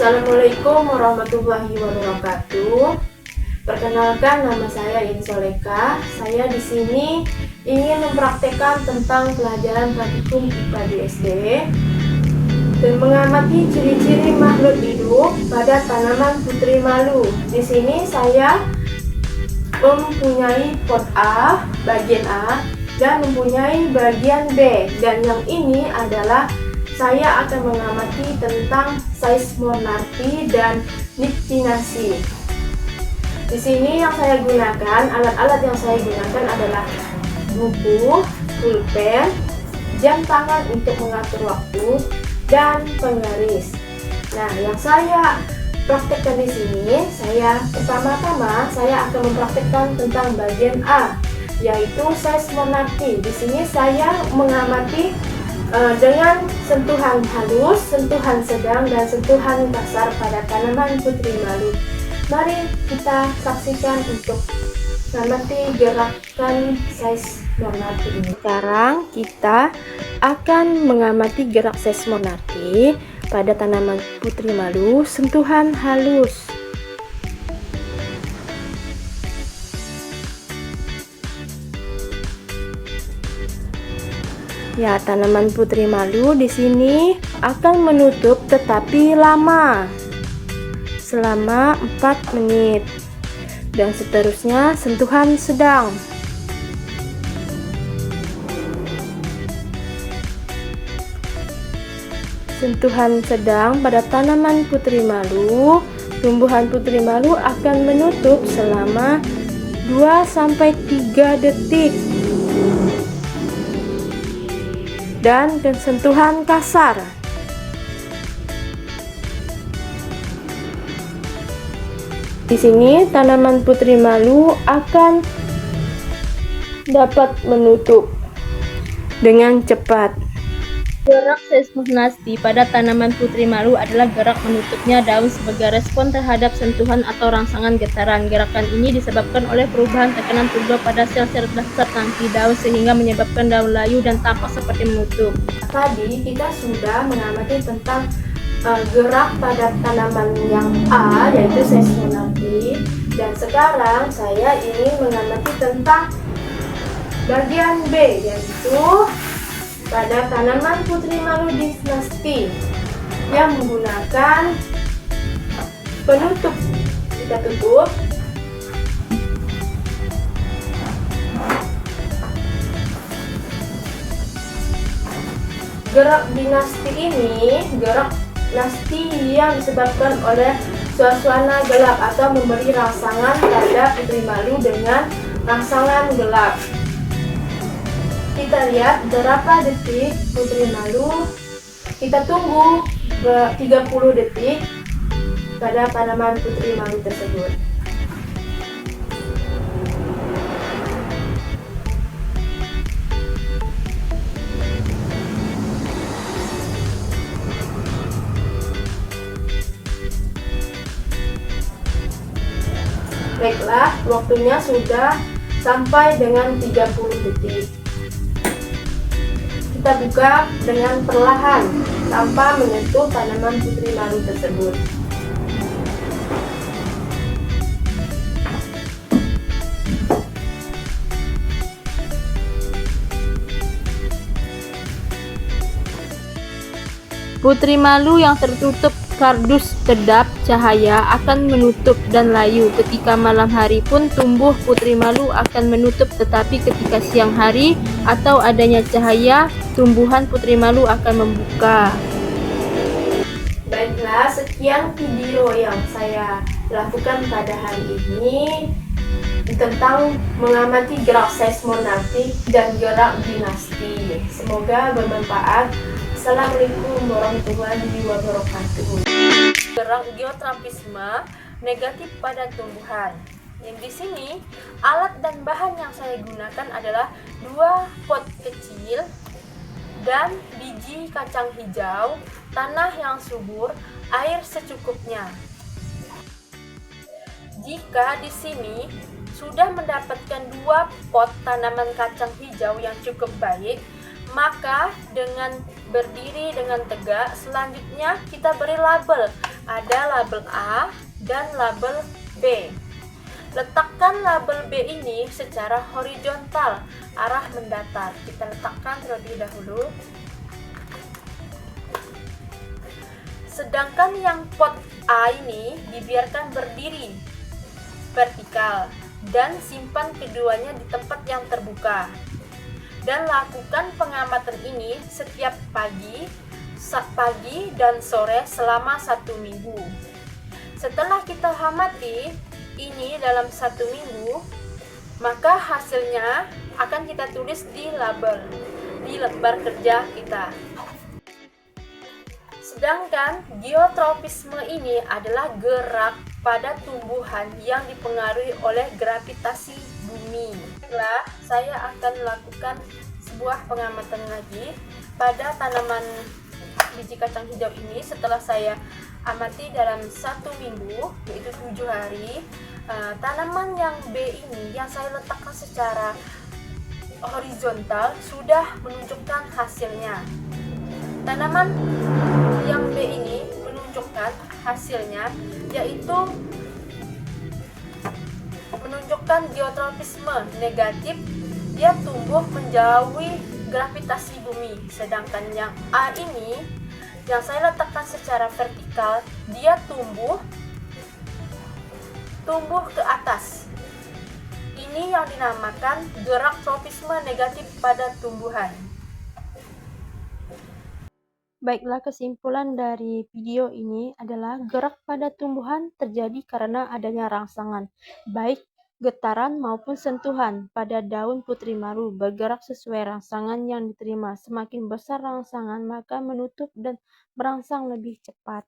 Assalamualaikum warahmatullahi wabarakatuh. Perkenalkan, nama saya Yin Soleka. Saya di sini ingin mempraktekkan tentang pelajaran praktikum IPA di SD dan mengamati ciri-ciri makhluk hidup pada tanaman putri malu. Di sini saya mempunyai pot A, bagian A, dan mempunyai bagian B. Dan yang ini adalah saya akan mengamati tentang seismonarki dan niktinasi. Di sini yang saya gunakan, alat-alat yang saya gunakan adalah buku, pulpen, jam tangan untuk mengatur waktu, dan penggaris. Nah, yang saya praktekkan di sini, pertama-tama saya akan mempraktekkan tentang bagian A, yaitu seismonarki. Di sini saya mengamati dengan sentuhan halus, sentuhan sedang, dan sentuhan kasar pada tanaman putri malu. Mari kita saksikan untuk mengamati gerakan seismonarki ini. Sekarang kita akan mengamati gerak seismonarki pada tanaman putri malu, sentuhan halus. Ya, tanaman putri malu di sini akan menutup tetapi lama selama 4 menit. Dan seterusnya sentuhan sedang. Sentuhan sedang pada tanaman putri malu, tumbuhan putri malu akan menutup selama 2-3 detik. Dan sentuhan kasar. Di sini tanaman putri malu akan dapat menutup dengan cepat. Gerak seismonarki pada tanaman putri malu adalah gerak menutupnya daun sebagai respon terhadap sentuhan atau rangsangan getaran. Gerakan ini disebabkan oleh perubahan tekanan turbo pada sel-sel dasar tangki daun sehingga menyebabkan daun layu dan tampak seperti menutup. Tadi kita sudah mengamati tentang gerak pada tanaman yang A, yaitu seismonarki, dan sekarang saya ingin mengamati tentang bagian B, yaitu pada tanaman putri malu dinasti yang menggunakan penutup. Kita tutup. Gerak dinasti ini gerak dinasti yang disebabkan oleh suasana gelap atau memberi rangsangan pada putri malu dengan rangsangan gelap. Kita lihat berapa detik putri malu. Kita tunggu 30 detik pada tanaman putri malu tersebut. Baiklah, waktunya sudah sampai dengan 30 detik. Kita buka dengan perlahan tanpa menyentuh tanaman putri malu tersebut. Putri malu yang tertutup kardus kedap cahaya akan menutup dan layu. Ketika malam hari pun tumbuh putri malu akan menutup, tetapi ketika siang hari atau adanya cahaya, tumbuhan putri malu akan membuka. Baiklah, sekian video yang saya lakukan pada hari ini tentang mengamati gerak seismonarki dan gerak dinasti. Semoga bermanfaat. Assalamualaikum warahmatullahi wabarakatuh. Gerak geotropisme negatif pada tumbuhan. Yang di sini alat dan bahan yang saya gunakan adalah 2 pot kecil dan biji kacang hijau, tanah yang subur, air secukupnya. Jika di sini sudah mendapatkan 2 pot tanaman kacang hijau yang cukup baik, maka dengan berdiri dengan tegak, selanjutnya kita beri label Ada label A dan label B. Letakkan label B ini secara horizontal, arah mendatar. Kita letakkan terlebih dahulu. Sedangkan yang pot A ini dibiarkan berdiri vertikal dan simpan keduanya di tempat yang terbuka. Dan lakukan pengamatan ini setiap pagi dan sore selama 1 minggu. Setelah kita amati ini dalam 1 minggu, maka hasilnya akan kita tulis di label, di lembar kerja kita. Sedangkan geotropisme ini adalah gerak pada tumbuhan yang dipengaruhi oleh gravitasi bumi. Setelah saya akan melakukan sebuah pengamatan lagi pada tanaman biji kacang hijau ini. Setelah saya amati dalam 1 minggu, yaitu 7 hari, tanaman yang B ini yang saya letakkan secara horizontal sudah menunjukkan hasilnya. Tanaman yang B ini menunjukkan hasilnya, yaitu menunjukkan geotropisme negatif, dia tumbuh menjauhi gravitasi bumi. Sedangkan yang A ini yang saya letakkan secara vertikal, dia tumbuh ke atas. Ini yang dinamakan gerak tropisme negatif pada tumbuhan. Baiklah, kesimpulan dari video ini adalah gerak pada tumbuhan terjadi karena adanya rangsangan, baik getaran maupun sentuhan pada daun putri malu bergerak sesuai rangsangan yang diterima. Semakin besar rangsangan, maka menutup dan merangsang lebih cepat.